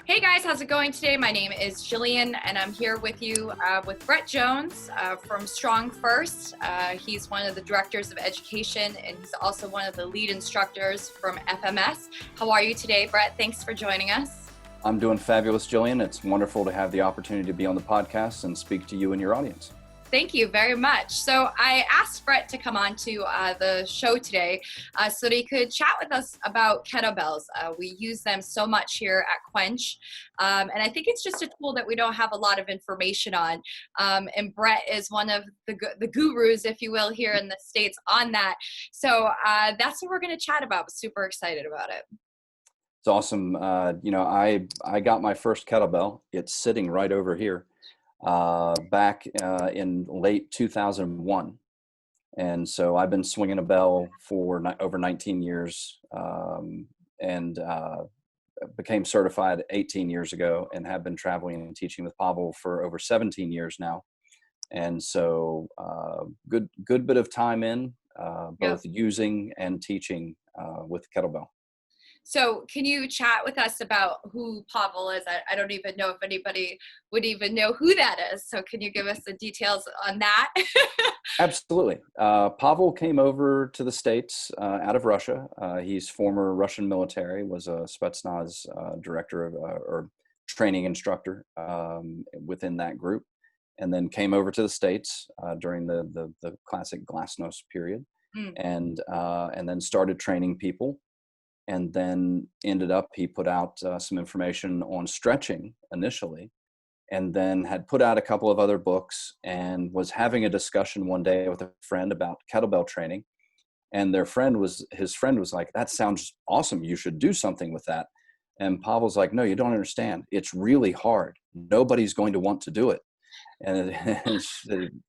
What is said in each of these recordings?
Hey guys, how's it going today? My name is Jillian and I'm here with you with Brett Jones from StrongFirst. He's one of the directors of education and he's also one of the lead instructors from FMS. How are you today, Brett? Thanks for joining us. I'm doing fabulous, Jillian. It's wonderful to have the opportunity to be on the podcast and speak to you and your audience. Thank you very much. So I asked Brett to come on to the show today so that he could chat with us about kettlebells. We use them so much here at Quench. And I think it's just a tool that we don't have a lot of information on. And Brett is one of the gurus, if you will, here in the States on that. So that's what we're going to chat about. I'm super excited about it. It's awesome. I got my first kettlebell. It's sitting right over here. Back in late 2001. And so I've been swinging a bell for over 19 years and became certified 18 years ago and have been traveling and teaching with Pavel for over 17 years now. And so good bit of time in both using and teaching with kettlebell. So can you chat with us about who Pavel is? I don't even know if anybody would even know who that is. So can you give us the details on that? Absolutely. Pavel came over to the States out of Russia. He's former Russian military, was a Spetsnaz director or training instructor within that group, and then came over to the States during the classic glasnost period, and then started training people. And then he put out some information on stretching initially, and then had put out a couple of other books and was having a discussion one day with a friend about kettlebell training. And his friend was like, "That sounds awesome. You should do something with that." And Pavel's like, "No, you don't understand. It's really hard. Nobody's going to want to do it." And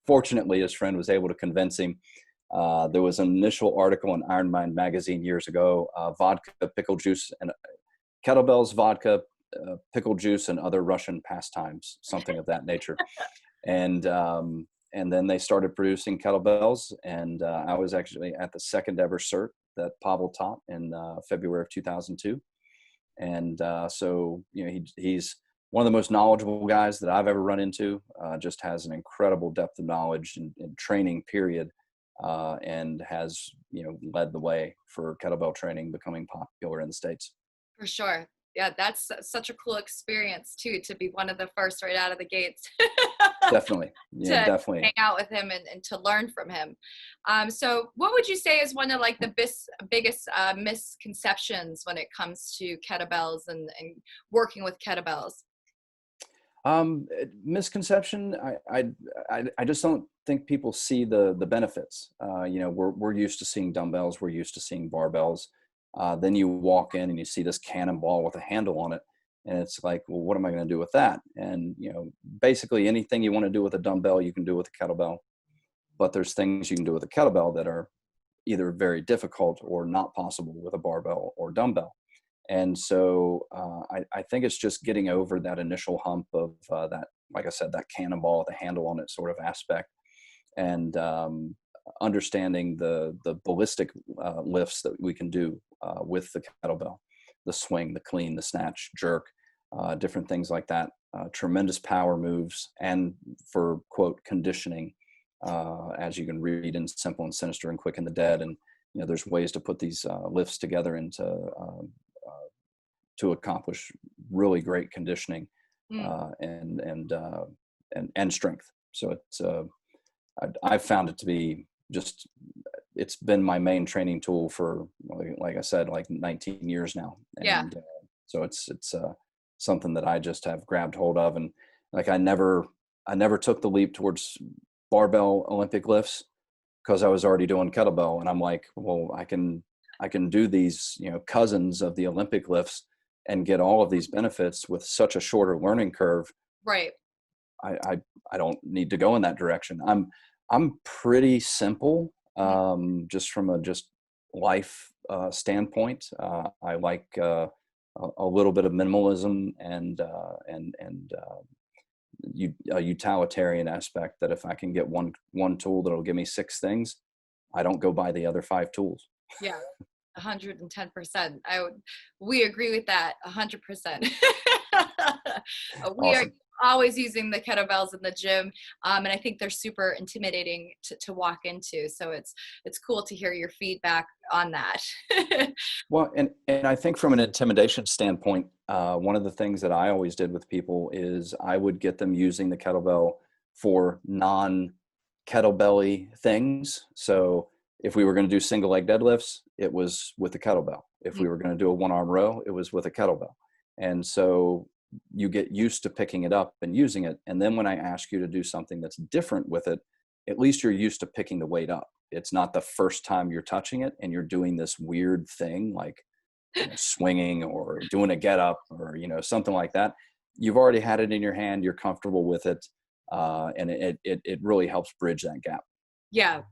fortunately, his friend was able to convince him. There was an initial article in Iron Mind magazine years ago, vodka, pickle juice, and kettlebells, vodka, pickle juice, and other Russian pastimes, something of that nature. And then they started producing kettlebells, and I was actually at the second ever cert that Pavel taught in February of 2002. And so, he's one of the most knowledgeable guys that I've ever run into, just has an incredible depth of knowledge and training, period. And has led the way for kettlebell training becoming popular in the States. For sure. Yeah, that's such a cool experience too, to be one of the first right out of the gates. Definitely. Yeah, definitely. Hang out with him and to learn from him. So what would you say is one of like the biggest misconceptions when it comes to kettlebells and working with kettlebells? Misconception. I just don't think people see the benefits. We're used to seeing dumbbells. We're used to seeing barbells. Then you walk in and you see this cannonball with a handle on it. And it's like, well, what am I going to do with that? And, basically anything you want to do with a dumbbell, you can do with a kettlebell. But there's things you can do with a kettlebell that are either very difficult or not possible with a barbell or dumbbell. And so I think it's just getting over that initial hump of that, like I said, that cannonball with a handle on it sort of aspect, and understanding the ballistic lifts that we can do with the kettlebell, the swing, the clean, the snatch, jerk, different things like that, tremendous power moves, and for, quote, conditioning, as you can read in Simple and Sinister and Quick and the Dead. And, there's ways to put these lifts together to accomplish really great conditioning and strength. So it's I've found it to be it's been my main training tool for, like I said, like 19 years now. And so it's something that I just have grabbed hold of, and like I never took the leap towards barbell Olympic lifts because I was already doing kettlebell, and I'm like, well, I can do these cousins of the Olympic lifts and get all of these benefits with such a shorter learning curve. Right. I don't need to go in that direction. I'm pretty simple, just from a life standpoint. I like a little bit of minimalism and a utilitarian aspect, that if I can get one tool that'll give me 6 things, I don't go buy the other 5 tools. Yeah. 110%. We agree with that 100%. We are Awesome. always using the kettlebells in the gym, and I think they're super intimidating to walk into. So it's cool to hear your feedback on that. Well, and I think from an intimidation standpoint, one of the things that I always did with people is I would get them using the kettlebell for non-kettlebelly things. So if we were going to do single leg deadlifts, it was with the kettlebell. If we were going to do a one-arm row, it was with a kettlebell. And so you get used to picking it up and using it. And then when I ask you to do something that's different with it, at least you're used to picking the weight up. It's not the first time you're touching it and you're doing this weird thing like, swinging or doing a get up or, something like that. You've already had it in your hand. You're comfortable with it. And it really helps bridge that gap. Yeah,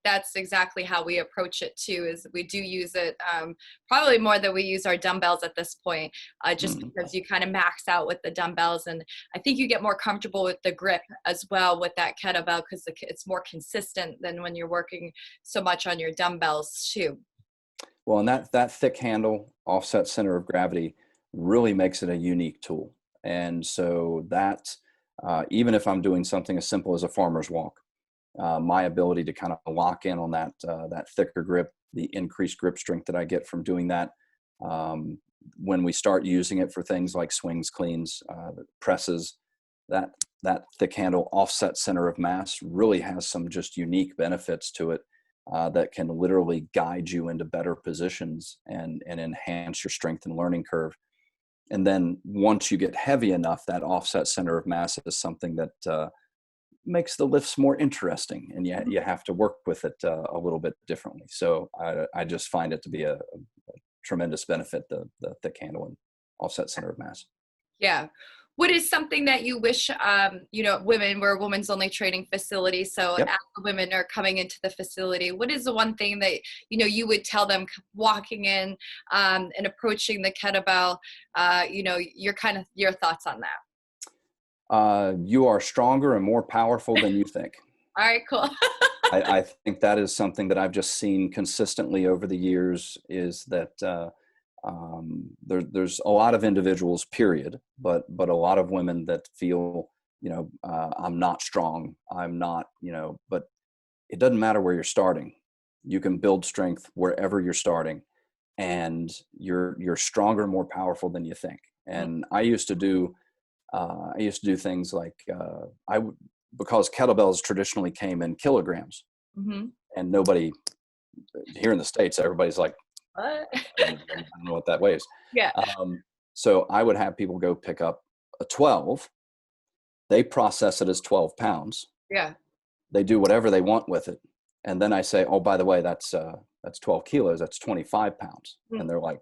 that's exactly how we approach it too, is we do use it probably more than we use our dumbbells at this point, just Mhm. because you kind of max out with the dumbbells. And I think you get more comfortable with the grip as well with that kettlebell because it's more consistent than when you're working so much on your dumbbells too. Well, and that thick handle, offset center of gravity really makes it a unique tool. And so that, even if I'm doing something as simple as a farmer's walk, my ability to kind of lock in on that thicker grip, the increased grip strength that I get from doing that. When we start using it for things like swings, cleans, presses, that thick handle offset center of mass really has some just unique benefits to it that can literally guide you into better positions and enhance your strength and learning curve. And then once you get heavy enough, that offset center of mass is something that makes the lifts more interesting, and you have to work with it a little bit differently. So I just find it to be a tremendous benefit, the thick handle and offset center of mass. Yeah. What is something that you wish, we're a women's only training facility. So Yep. as the women are coming into the facility, what is the one thing that, you would tell them walking in and approaching the kettlebell, your thoughts on that? You are stronger and more powerful than you think. All right, cool. I think that is something that I've just seen consistently over the years is that there's a lot of individuals, period, but a lot of women that feel, I'm not strong. I'm not, but it doesn't matter where you're starting. You can build strength wherever you're starting, and you're stronger, more powerful than you think. And I used to do things like because kettlebells traditionally came in kilograms, Mm-hmm. and nobody here in the States, everybody's like, What? I don't know what that weighs. Yeah. So I would have people go pick up a 12. They process it as 12 pounds. Yeah. They do whatever they want with it. And then I say, oh, by the way, that's 12 kilos. That's 25 pounds. Mm. And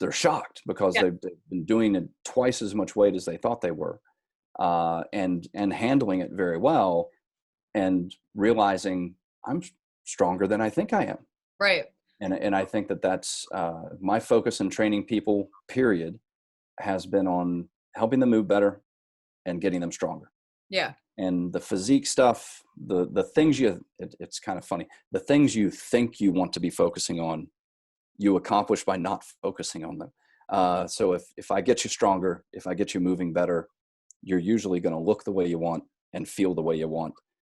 they're shocked because Yeah. they've been doing it twice as much weight as they thought they were, and handling it very well, and realizing I'm stronger than I think I am. Right. And I think that's my focus in training people, period, has been on helping them move better and getting them stronger. Yeah. And the physique stuff, the things it's kind of funny. The things you think you want to be focusing on, you accomplish by not focusing on them. So if I get you stronger, if I get you moving better, you're usually going to look the way you want and feel the way you want.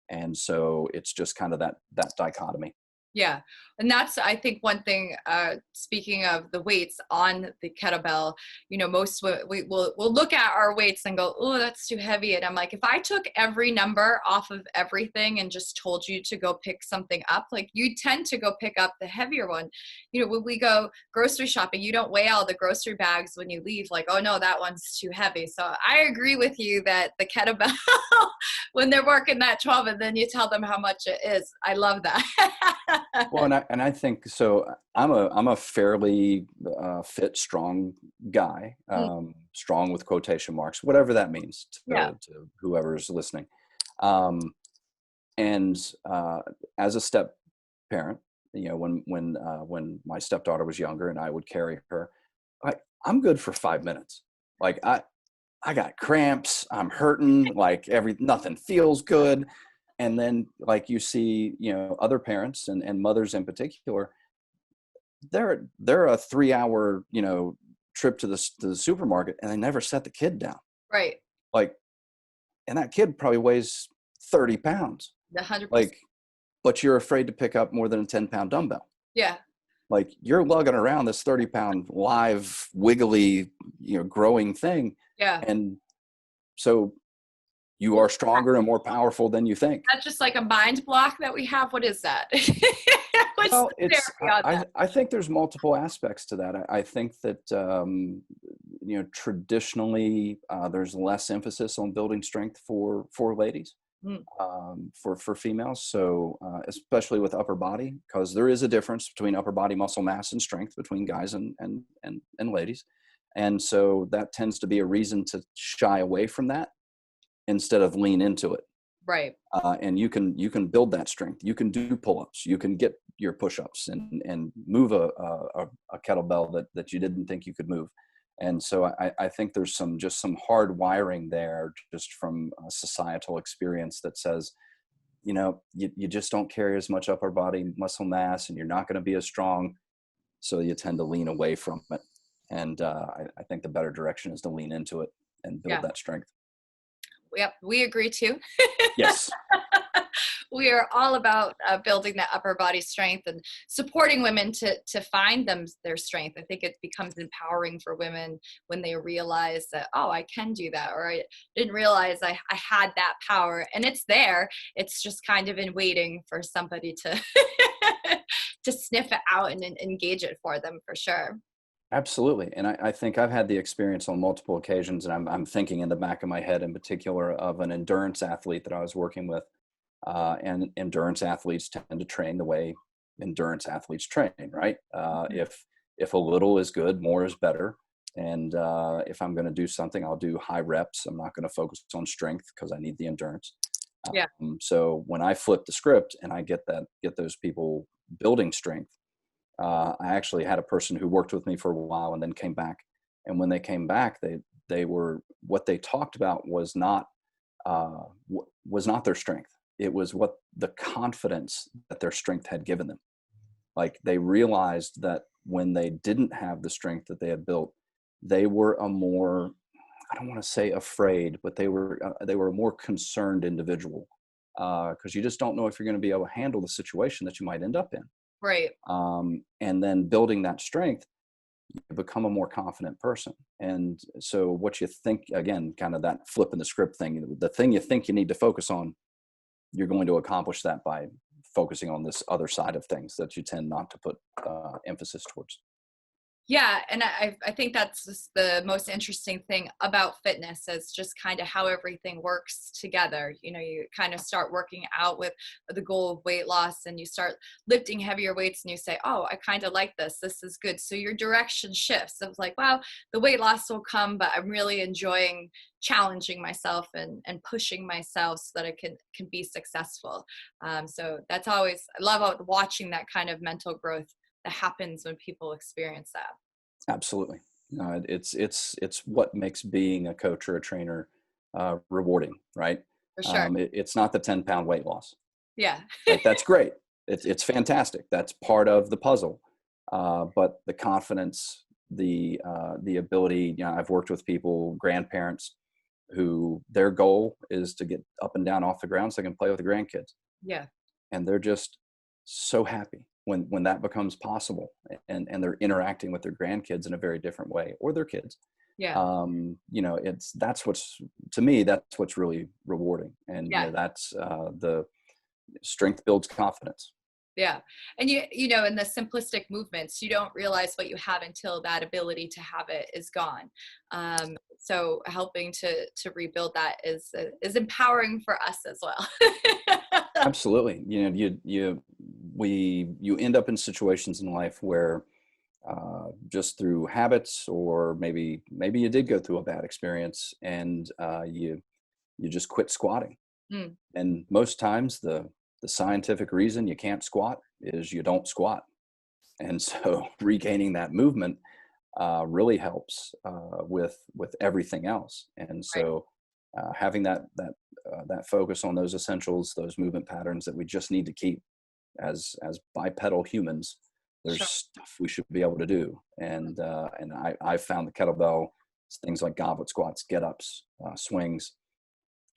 And so it's just kind of that dichotomy. Yeah. And that's, I think, one thing, speaking of the weights on the kettlebell, most we'll look at our weights and go, oh, that's too heavy. And I'm like, if I took every number off of everything and just told you to go pick something up, like you tend to go pick up the heavier one. When we go grocery shopping, you don't weigh all the grocery bags when you leave, like, oh no, that one's too heavy. So I agree with you that the kettlebell, when they're working that 12 and then you tell them how much it is. I love that. Well, and I think so. I'm a fairly fit, strong guy, strong with quotation marks, whatever that means to whoever's listening. And as a step parent, when my stepdaughter was younger and I would carry her, I'm good for 5 minutes. Like I got cramps, I'm hurting, like nothing feels good. And then like you see, other parents and mothers in particular, they're a 3-hour, trip to the supermarket and they never set the kid down. Right. Like, and that kid probably weighs 30 pounds. 100%. Like, but you're afraid to pick up more than a 10-pound dumbbell. Yeah. Like, you're lugging around this 30-pound live, wiggly, growing thing. Yeah. And so you are stronger and more powerful than you think. That's just like a mind block that we have. What is that? Well, I think there's multiple aspects to that. I think that, traditionally there's less emphasis on building strength for ladies, for females. So especially with upper body, because there is a difference between upper body muscle mass and strength between guys and ladies. And so that tends to be a reason to shy away from that instead of lean into it. Right. And you can build that strength. You can do pull-ups. You can get your push-ups and move a kettlebell that you didn't think you could move. And so I think there's some hard wiring there just from a societal experience that says, you just don't carry as much upper body muscle mass and you're not going to be as strong. So you tend to lean away from it. And I think the better direction is to lean into it and build that strength. Yep, we agree too. Yes. We are all about building that upper body strength and supporting women to find their strength. I think it becomes empowering for women when they realize that, oh, I can do that, or I didn't realize I had that power, and it's there. It's just kind of in waiting for somebody to to sniff it out and engage it for them, for sure. Absolutely. And I think I've had the experience on multiple occasions, and I'm thinking in the back of my head in particular of an endurance athlete that I was working with. And endurance athletes tend to train the way endurance athletes train, right? If a little is good, more is better. And if I'm going to do something, I'll do high reps. I'm not going to focus on strength because I need the endurance. Yeah. So when I flip the script and I get those people building strength, I actually had a person who worked with me for a while and then came back. And when they came back, they were, what they talked about was not their strength. It was what the confidence that their strength had given them. Like, they realized that when they didn't have the strength that they had built, they were a more, I don't want to say afraid, but they were a more concerned individual, because you just don't know if you're going to be able to handle the situation that you might end up in. Right. And then building that strength, you become a more confident person. And so what you think, again, kind of that flip in the script thing, the thing you think you need to focus on, you're going to accomplish that by focusing on this other side of things that you tend not to put emphasis towards. Yeah, and I think that's just the most interesting thing about fitness, is just kind of how everything works together. You kind of start working out with the goal of weight loss, and you start lifting heavier weights, and you say, oh, I kind of like this. This is good. So your direction shifts. It's like, wow, the weight loss will come, but I'm really enjoying challenging myself and pushing myself so that I can be successful. So that's always, I love watching that kind of mental growth that happens when people experience that. Absolutely. It's what makes being a coach or a trainer rewarding, right? For sure. It's not the 10-pound weight loss. Yeah. Right? That's great. It's fantastic. That's part of the puzzle. But the confidence, the ability, I've worked with people, grandparents, who their goal is to get up and down off the ground so they can play with the grandkids. Yeah. And they're just so happy when that becomes possible, and they're interacting with their grandkids in a very different way, or their kids. Yeah. That's what's really rewarding. And that's the strength builds confidence. Yeah. And in the simplistic movements, you don't realize what you have until that ability to have it is gone. So helping to rebuild that is empowering for us as well. Absolutely. You end up in situations in life where just through habits, or maybe you did go through a bad experience, and you just quit squatting. And most times the scientific reason you can't squat is you don't squat. And so regaining that movement really helps with everything else. And so having that focus on those essentials, those movement patterns that we just need to keep as bipedal humans, There's Sure. stuff we should be able to do. And I found the kettlebell, things like goblet squats, get ups, swings,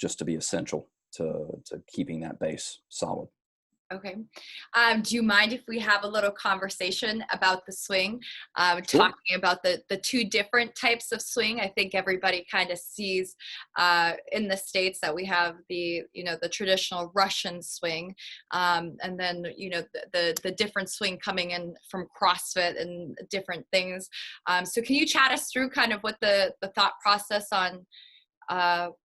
just to be essential to keeping that base solid. Okay. Do you mind if we have a little conversation about the swing? Sure. Talking about the two different types of swing. I think everybody kind of sees in the States that we have the traditional Russian swing, and then the different swing coming in from CrossFit and different things. So can you chat us through kind of what the thought process on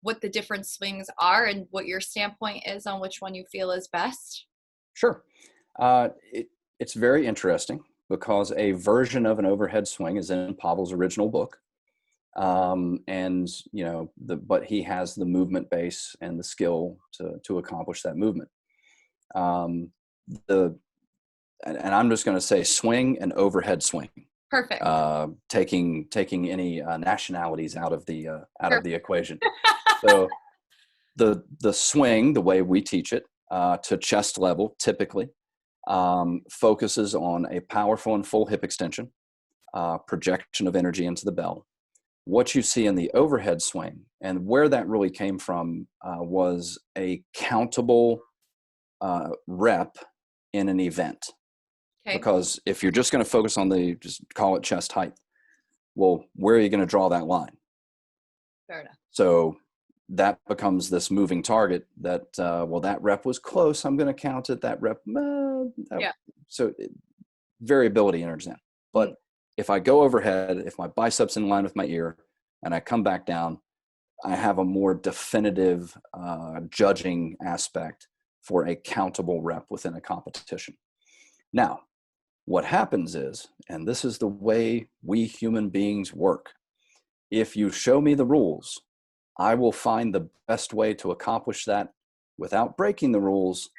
what the different swings are and what your standpoint is on which one you feel is best? Sure. It's very interesting because a version of an overhead swing is in Pavel's original book. But he has the movement base and the skill to accomplish that movement. And I'm just going to say swing and overhead swing. Perfect. Taking any nationalities out of the equation. So the swing, the way we teach it, to chest level, typically, focuses on a powerful and full hip extension, projection of energy into the bell. What you see in the overhead swing, and where that really came from, was a countable rep in an event. Okay. Because if you're just going to focus on just call it chest height, well, where are you going to draw that line? Fair enough. So that becomes this moving target that, that rep was close. I'm going to count it. That rep. Yeah. So variability enters in. But if I go overhead, if my biceps in line with my ear and I come back down, I have a more definitive judging aspect for a countable rep within a competition. Now, what happens is, and this is the way we human beings work, if you show me the rules, I will find the best way to accomplish that without breaking the rules,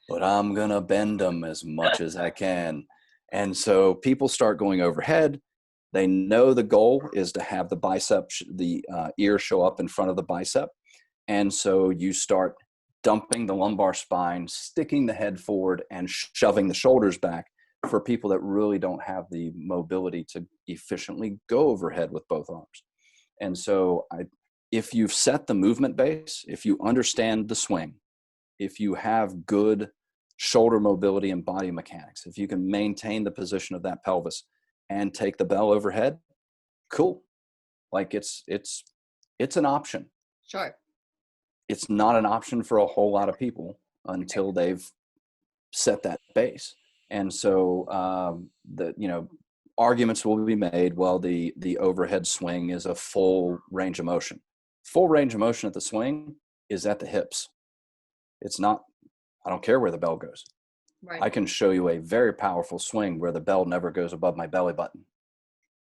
but I'm going to bend them as much as I can. And so people start going overhead. They know the goal is to have the bicep, the ear show up in front of the bicep. And so you start dumping the lumbar spine, sticking the head forward, and shoving the shoulders back for people that really don't have the mobility to efficiently go overhead with both arms. And so if you've set the movement base, if you understand the swing, if you have good shoulder mobility and body mechanics, if you can maintain the position of that pelvis and take the bell overhead, cool. Like it's an option. Sure. It's not an option for a whole lot of people until they've set that base. And so arguments will be made, well, the overhead swing is a full range of motion. Full range of motion at the swing is at the hips. It's not, I don't care where the bell goes. Right. I can show you a very powerful swing where the bell never goes above my belly button.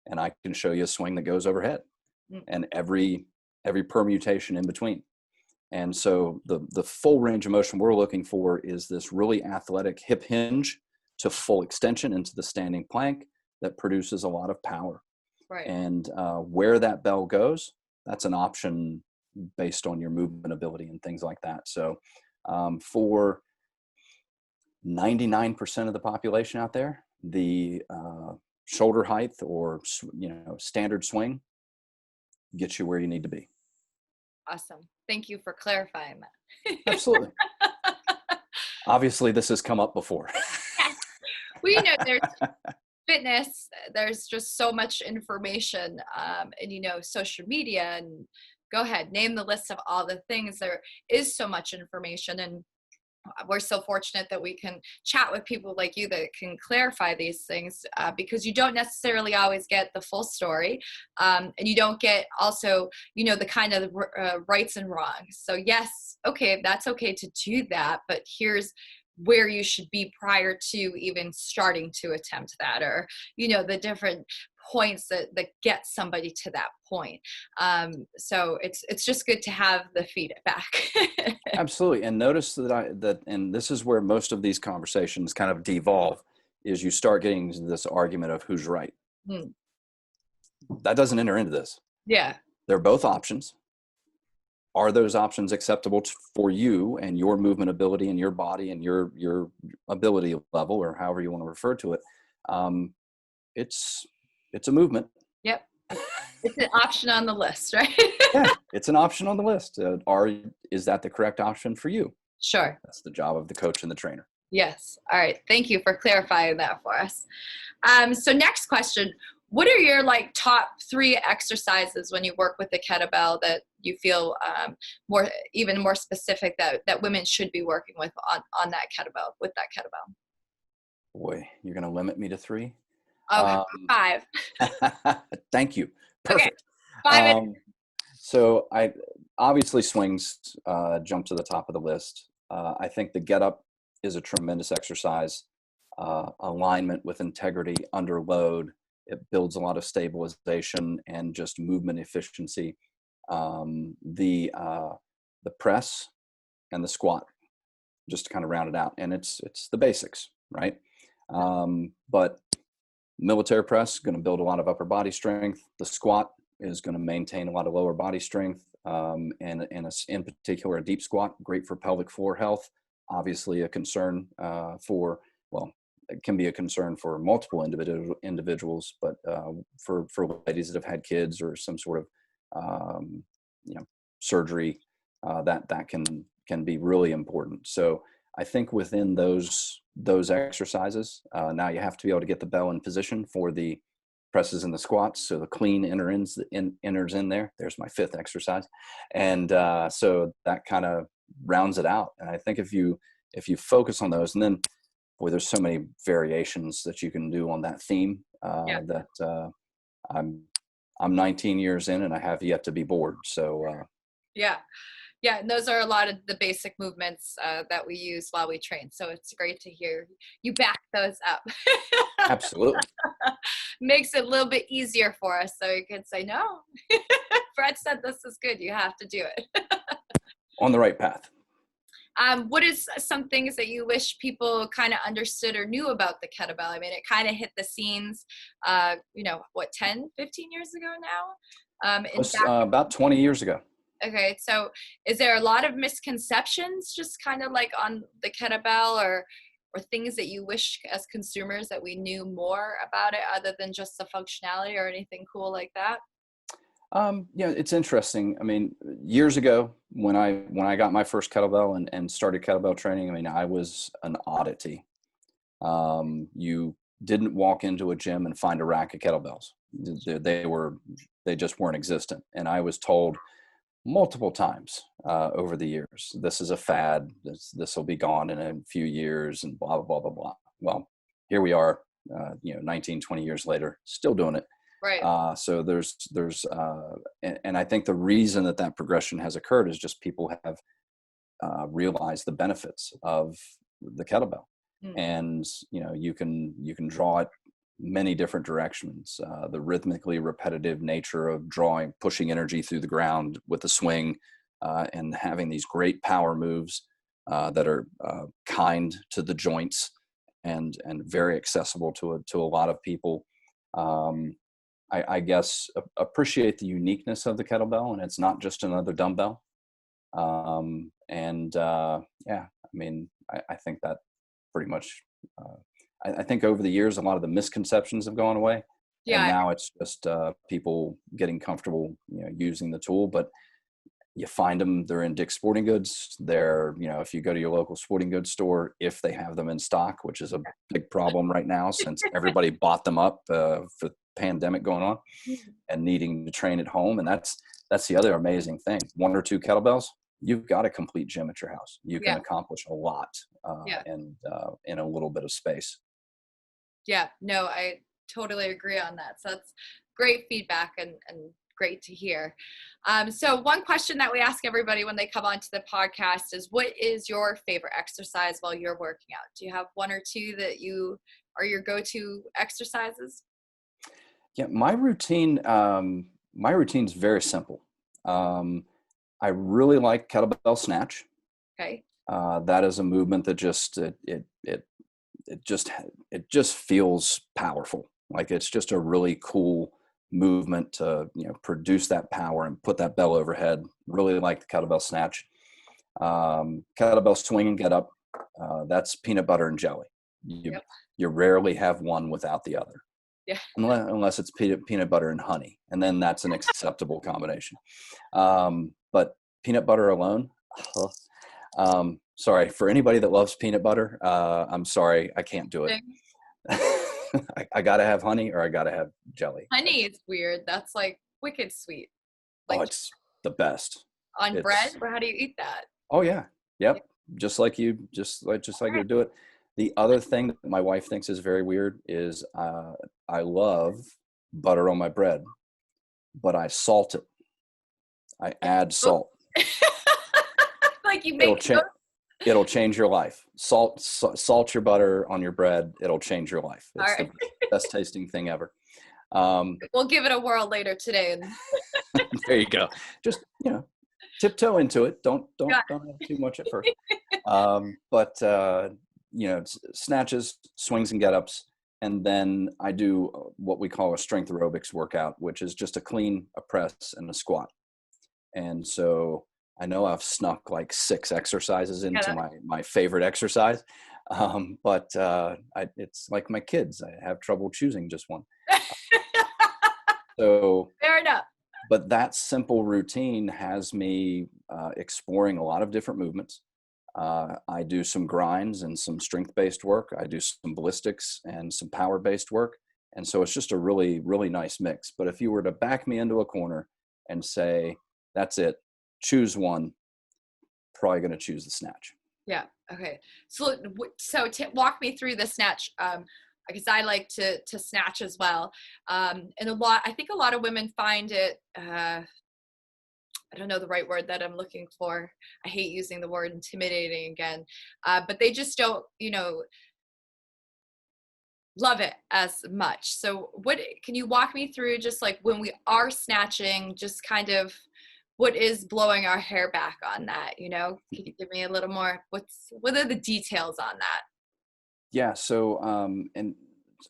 And I can show you a swing that goes overhead and every permutation in between. And so the full range of motion we're looking for is this really athletic hip hinge to full extension into the standing plank that produces a lot of power. Right. And where that bell goes, that's an option based on your movement ability and things like that. So for 99% of the population out there, the shoulder height or standard swing gets you where you need to be. Awesome. Thank you for clarifying that. Absolutely. Obviously, this has come up before. Yes. Well, there's fitness. There's just so much information, and social media. And go ahead, name the list of all the things. There is so much information, and we're so fortunate that we can chat with people like you that can clarify these things, because you don't necessarily always get the full story, and you don't get also the kind of rights and wrongs. So yes, okay, that's okay to do that, but here's where you should be prior to even starting to attempt that, or the different points that get somebody to that point. So it's just good to have the feedback. Absolutely. And notice that and this is where most of these conversations kind of devolve, is you start getting into this argument of who's right. That doesn't enter into this. Yeah. They're both options. Are those options acceptable for you and your movement ability and your body and your ability level, or however you want to refer to it? Um, it's a movement. Yep. It's an option on the list, right? Yeah, it's an option on the list. Is that the correct option for you? Sure. That's the job of the coach and the trainer. Yes. All right. Thank you for clarifying that for us. So next question, what are your like top 3 exercises when you work with the kettlebell that you feel even more specific that women should be working with on that kettlebell, with that kettlebell? Boy, you're going to limit me to 3? Oh, 5. Thank you. Okay. Perfect. 5. So I obviously swings jump to the top of the list. I think the get up is a tremendous exercise. Alignment with integrity under load. It builds a lot of stabilization and just movement efficiency. The press and the squat, just to kind of round it out. And it's the basics, right? But military press, going to build a lot of upper body strength. The squat is going to maintain a lot of lower body strength. And in particular, a deep squat, great for pelvic floor health. Obviously a concern it can be a concern for multiple individuals, but for ladies that have had kids or some sort of surgery, that can be really important. So I think within those exercises, now you have to be able to get the bell in position for the presses and the squats. So the clean enters in there. There's my 5th exercise, and so that kind of rounds it out. And I think if you focus on those, and then boy, there's so many variations that you can do on that theme. That I'm 19 years in, and I have yet to be bored. So yeah, and those are a lot of the basic movements that we use while we train. So it's great to hear you back those up. Absolutely. Makes it a little bit easier for us, so you can say, no, Brett said this is good, you have to do it. On the right path. What is some things that you wish people kind of understood or knew about the kettlebell? I mean, it kind of hit the scenes, 10, 15 years ago now? About 20 years ago. Okay, so is there a lot of misconceptions just kind of like on the kettlebell or things that you wish as consumers that we knew more about it other than just the functionality or anything cool like that? It's interesting. I mean, years ago when I got my first kettlebell and started kettlebell training, I mean, I was an oddity. You didn't walk into a gym and find a rack of kettlebells. They just weren't existent. And I was told multiple times over the years, this is a fad. This will be gone in a few years, and blah blah blah blah blah. Well, here we are, 19, 20 years later, still doing it. Right. So and I think the reason that progression has occurred is just people have realized the benefits of the kettlebell, and you can draw it many different directions. The rhythmically repetitive nature of pushing energy through the ground with a swing, and having these great power moves that are kind to the joints and very accessible to a lot of people. I guess appreciate the uniqueness of the kettlebell, and it's not just another dumbbell. I mean, I think that pretty much, I think over the years, a lot of the misconceptions have gone away. Yeah. And now it's just people getting comfortable, using the tool. But you find them, they're in Dick's Sporting Goods. They're, if you go to your local sporting goods store, if they have them in stock, which is a big problem right now since everybody bought them up for the pandemic going on and needing to train at home. And that's the other amazing thing. 1 or 2 kettlebells, you've got a complete gym at your house. You can accomplish a lot in a little bit of space. Yeah, no, I totally agree on that. So that's great feedback and great to hear. So one question that we ask everybody when they come onto the podcast is, what is your favorite exercise while you're working out? Do you have 1 or 2 that are your go-to exercises? Yeah, my routine's very simple. I really like kettlebell snatch. Okay. That is a movement that it just feels powerful. Like it's just a really cool movement to produce that power and put that bell overhead. Really like the kettlebell snatch. Kettlebell swing and get up. That's peanut butter and jelly. You Yep. you rarely have one without the other, Yeah. unless it's peanut butter and honey, and then that's an acceptable combination. But peanut butter alone, sorry for anybody that loves peanut butter. I'm sorry, I can't do it. I gotta have honey or I gotta have jelly. Honey is weird. That's like wicked sweet. Oh, Like it's the best. on bread? It's Or how do you eat that? Oh yeah, Yeah. yep. Just like you do it. The other thing that my wife thinks is very weird is I love butter on my bread, but I salt it. I add Oh. salt. Like you It'll make change. It'll change your life. Salt your butter on your bread. It'll change your life. all It's the right. best tasting thing ever. Um, We'll give it a whirl later today. And there you go. Just tiptoe into it. Don't got have too much at first. But snatches, swings, and get-ups, and then I do what we call a strength aerobics workout, which is just a press, and a squat. And so I know I've snuck like 6 exercises into my favorite exercise, but it's like my kids. I have trouble choosing just one. So fair enough. but that simple routine has me exploring a lot of different movements. I do some grinds and some strength-based work. I do some ballistics and some power-based work. And so it's just a really, really nice mix. But if you were to back me into a corner and say, that's it, choose one, probably going to choose the snatch. Yeah. Okay. So walk me through the snatch. Because I like to snatch as well. And I think a lot of women find it, I don't know the right word that I'm looking for. I hate using the word intimidating again. But they just don't, love it as much. So can you walk me through just like when we are snatching, just kind of what is blowing our hair back on that, Can you give me a little more, what are the details on that? Yeah. So, and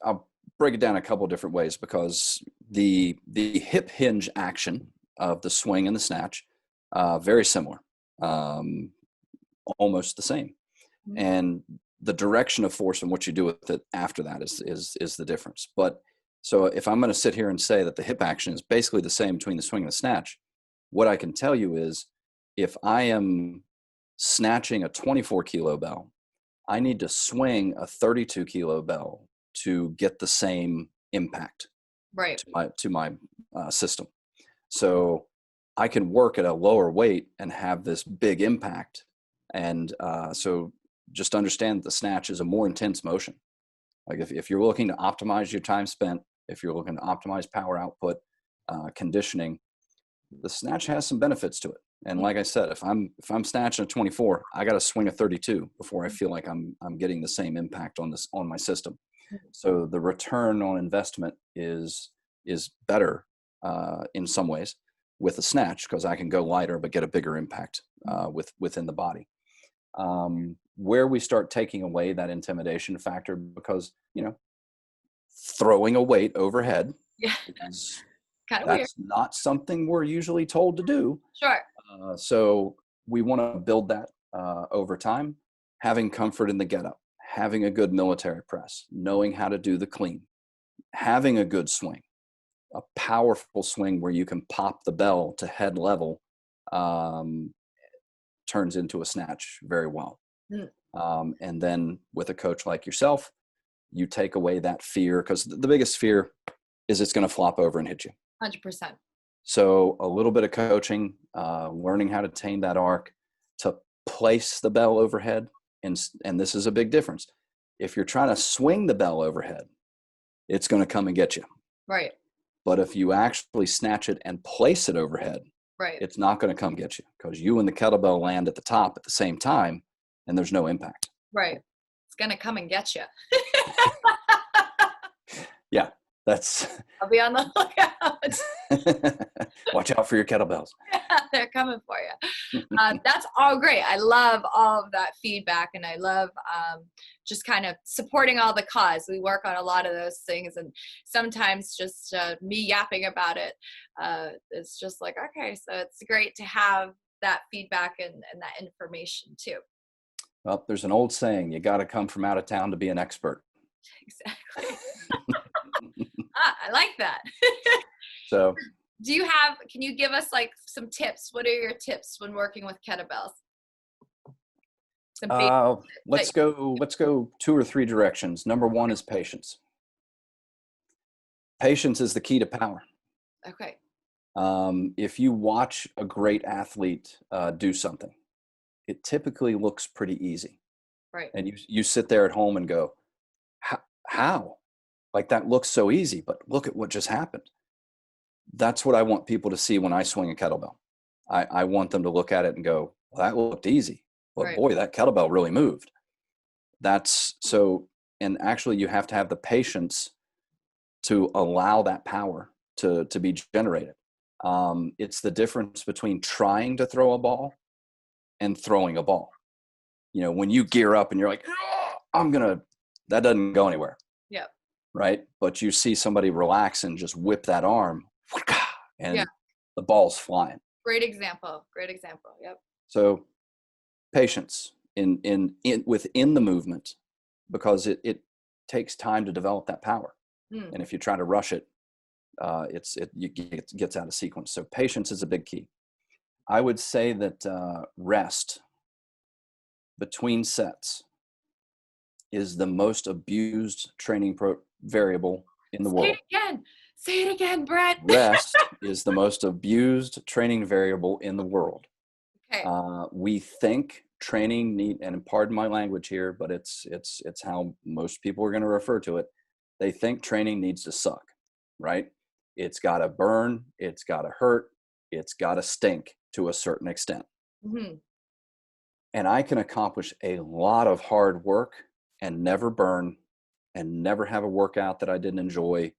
I'll break it down a couple of different ways because the hip hinge action of the swing and the snatch, very similar, almost the same. Mhm. And the direction of force and what you do with it after that is the difference. But so if I'm going to sit here and say that the hip action is basically the same between the swing and the snatch, what I can tell you is if I am snatching a 24 kilo bell, I need to swing a 32 kilo bell to get the same impact Right. to my system. So I can work at a lower weight and have this big impact. And so just understand that the snatch is a more intense motion. Like if you're looking to optimize your time spent, if you're looking to optimize power output, conditioning, the snatch has some benefits to it. And like I said, if I'm snatching a 24, I got to swing a 32 before I feel like I'm getting the same impact on my system. So the return on investment is better in some ways with a snatch because I can go lighter but get a bigger impact within the body. Where we start taking away that intimidation factor, because throwing a weight overhead Yeah. is Kind of weird. that's not something we're usually told to do. Sure. So we want to build that over time, having comfort in the getup, having a good military press, knowing how to do the clean, having a good swing, a powerful swing where you can pop the bell to head level, turns into a snatch very well. And then with a coach like yourself, you take away that fear, because the biggest fear is it's going to flop over and hit you. 100%. So a little bit of coaching, learning how to tame that arc, to place the bell overhead. And this is a big difference. If you're trying to swing the bell overhead, it's going to come and get you. Right. But if you actually snatch it and place it overhead, Right. it's not going to come get you, because you and the kettlebell land at the top at the same time and there's no impact. Right. It's going to come and get you. Yeah, I'll be on the lookout. Watch out for your kettlebells. Yeah, they're coming for you. That's all great. I love all of that feedback, and I love just kind of supporting all the cause. We work on a lot of those things, and sometimes just me yapping about it, it's just like, okay, so it's great to have that feedback and that information too. Well, there's an old saying, you got to come from out of town to be an expert. Exactly. I like that. So, Can you give us like some tips? What are your tips when working with kettlebells? Some basic let's go 2 or 3 directions. Number one is patience. Patience is the key to power. Okay. If you watch a great athlete do something, it typically looks pretty easy. Right. And you sit there at home and go, how? Like, that looks so easy, but look at what just happened. That's what I want people to see when I swing a kettlebell. I want them to look at it and go, well, that looked easy. But Right. boy, that kettlebell really moved. That's so, and actually you have to have the patience to allow that power to be generated. It's the difference between trying to throw a ball and throwing a ball. You know, when you gear up and you're like, oh, that doesn't go anywhere. Yep. Right. But you see somebody relax and just whip that arm and yeah. the ball's flying. Great example. Great example. Yep. So patience in within the movement, because it takes time to develop that power. And if you try to rush it, it gets out of sequence. So patience is a big key. I would say that rest between sets is the most abused training variable in the world. Say it again, Brett. Rest is the most abused training variable in the world. Okay. We think training and pardon my language here, but it's how most people are going to refer to it. They think training needs to suck, right? It's got to burn, it's got to hurt, it's got to stink to a certain extent. Mm-hmm. And I can accomplish a lot of hard work and never burn and never have a workout that I didn't enjoy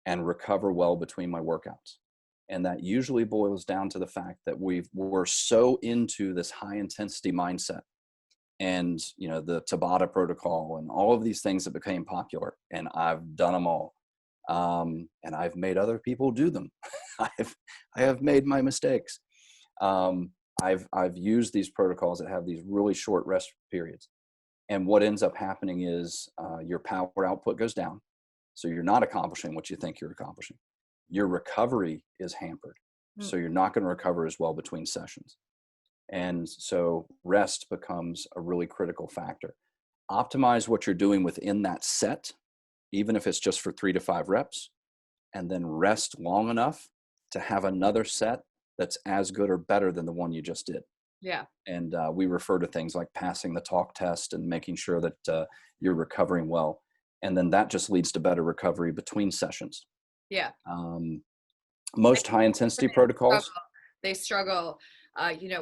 and recover well between my workouts. And that usually boils down to the fact that we're so into this high intensity mindset and, you know, the Tabata protocol and all of these things that became popular, and I've done them all. And I've made other people do them. I have made my mistakes. I've used these protocols that have these really short rest periods. And what ends up happening is your power output goes down. So you're not accomplishing what you think you're accomplishing. Your recovery is hampered. So you're not going to recover as well between sessions. And so rest becomes a really critical factor. Optimize what you're doing within that set, even if it's just for 3 to 5 reps, and then rest long enough to have another set that's as good or better than the one you just did. Yeah. And we refer to things like passing the talk test and making sure that you're recovering well. And then that just leads to better recovery between sessions. Yeah. Most high intensity protocols. They struggle,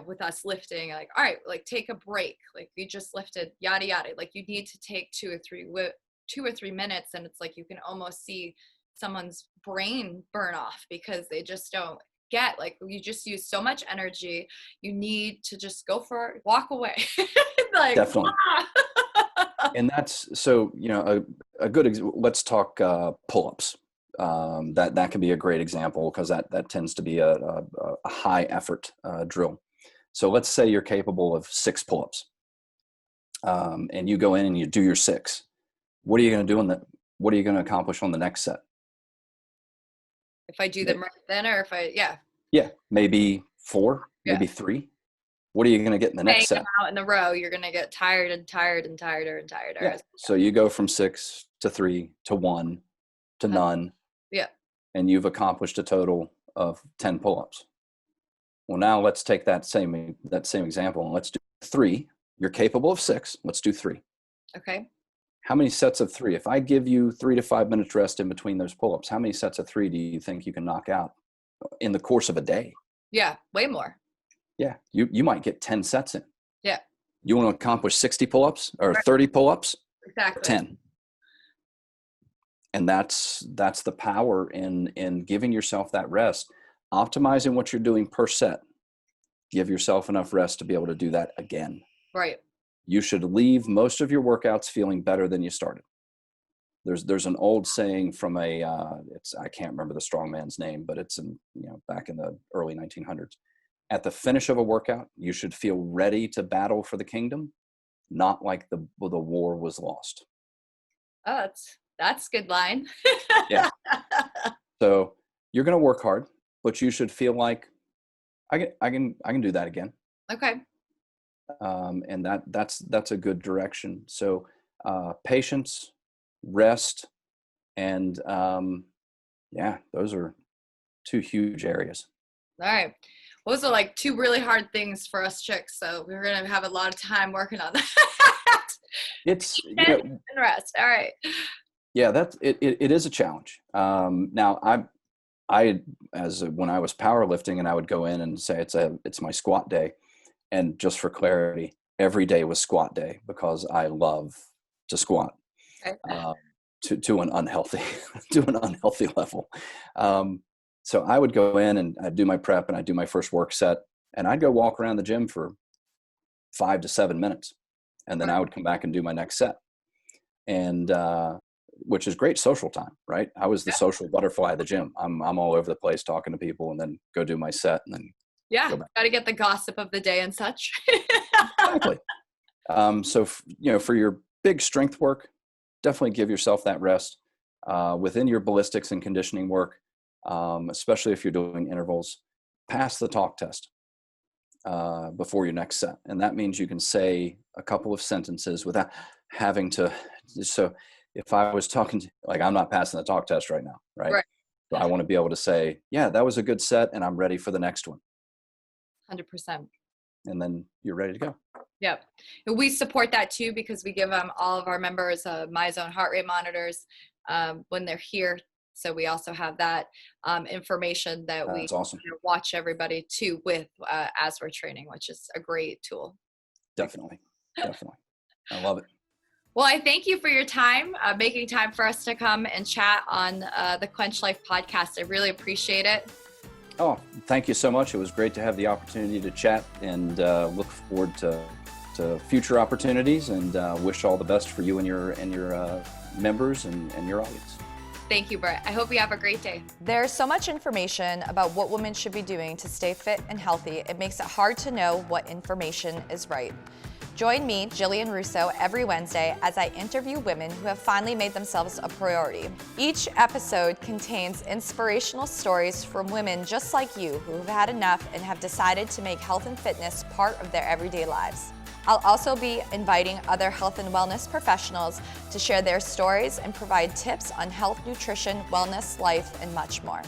with us lifting, like, all right, like take a break. Like you just lifted, yada, yada. Like you need to take 2 or 3 minutes. And it's like, you can almost see someone's brain burn off because they just don't get, like, you just use so much energy. You need to just walk away. Like, definitely. And that's, so, a good, let's talk pull-ups. That can be a great example because that tends to be a high effort drill. So let's say you're capable of 6 pull-ups, and you go in and you do your 6. What are you going to do what are you going to accomplish on the next set? If I do them right then, or maybe 4, maybe 3. What are you going to get in the next set? Out in a row, you're going to get tired and tired and tireder and tireder. Yeah. So you go from 6 to 3 to 1 to none. Yeah. And you've accomplished a total of 10 pull-ups. Well, now let's take that same example and let's do 3. You're capable of 6. Let's do 3. Okay. How many sets of 3? If I give you 3 to 5 minutes rest in between those pull-ups, how many sets of 3 do you think you can knock out in the course of a day? Yeah, way more. Yeah, you might get 10 sets in. Yeah. You want to accomplish 60 pull-ups or 30 pull-ups? Exactly. 10. And that's the power in giving yourself that rest, optimizing what you're doing per set. Give yourself enough rest to be able to do that again. Right. You should leave most of your workouts feeling better than you started. There's an old saying from I can't remember the strongman's name, but it's back in the early 1900s. At the finish of a workout, you should feel ready to battle for the kingdom, not like the war was lost. Oh, that's a good line. Yeah. So you're going to work hard, but you should feel like I can do that again. Okay. And that's a good direction. So patience, rest, and those are two huge areas. All right. Those are like two really hard things for us chicks. So we're going to have a lot of time working on that. It's And rest. All right. Yeah, it is a challenge. Now when I was powerlifting and I would go in and say it's my squat day, and just for clarity, every day was squat day because I love to squat. Okay. To an unhealthy level. So I would go in and I'd do my prep and I'd do my first work set and I'd go walk around the gym for 5 to 7 minutes, and then I would come back and do my next set. And which is great social time, right? I was the social butterfly of the gym. I'm all over the place talking to people, and then go do my set, and then got to get the gossip of the day and such. Exactly. So for your big strength work, definitely give yourself that rest. Within your ballistics and conditioning work, especially if you're doing intervals, pass the talk test before your next set. And that means you can say a couple of sentences without having to. So if I was talking to, like, I'm not passing the talk test right now, right? So I want to be able to say, yeah, that was a good set and I'm ready for the next one. 100%. And then you're ready to go. Yep. And we support that too, because we give all of our members MyZone heart rate monitors when they're here. So we also have that information that we awesome. Watch everybody too with as we're training, which is a great tool. Definitely. I love it. Well, I thank you for your time, making time for us to come and chat on the Quench Life podcast. I really appreciate it. Oh, thank you so much. It was great to have the opportunity to chat, and look forward to future opportunities, and wish all the best for you and your members and your audience. Thank you, Brett. I hope you have a great day. There's so much information about what women should be doing to stay fit and healthy, it makes it hard to know what information is right. Join me, Jillian Russo, every Wednesday as I interview women who have finally made themselves a priority. Each episode contains inspirational stories from women just like you who have had enough and have decided to make health and fitness part of their everyday lives. I'll also be inviting other health and wellness professionals to share their stories and provide tips on health, nutrition, wellness, life, and much more.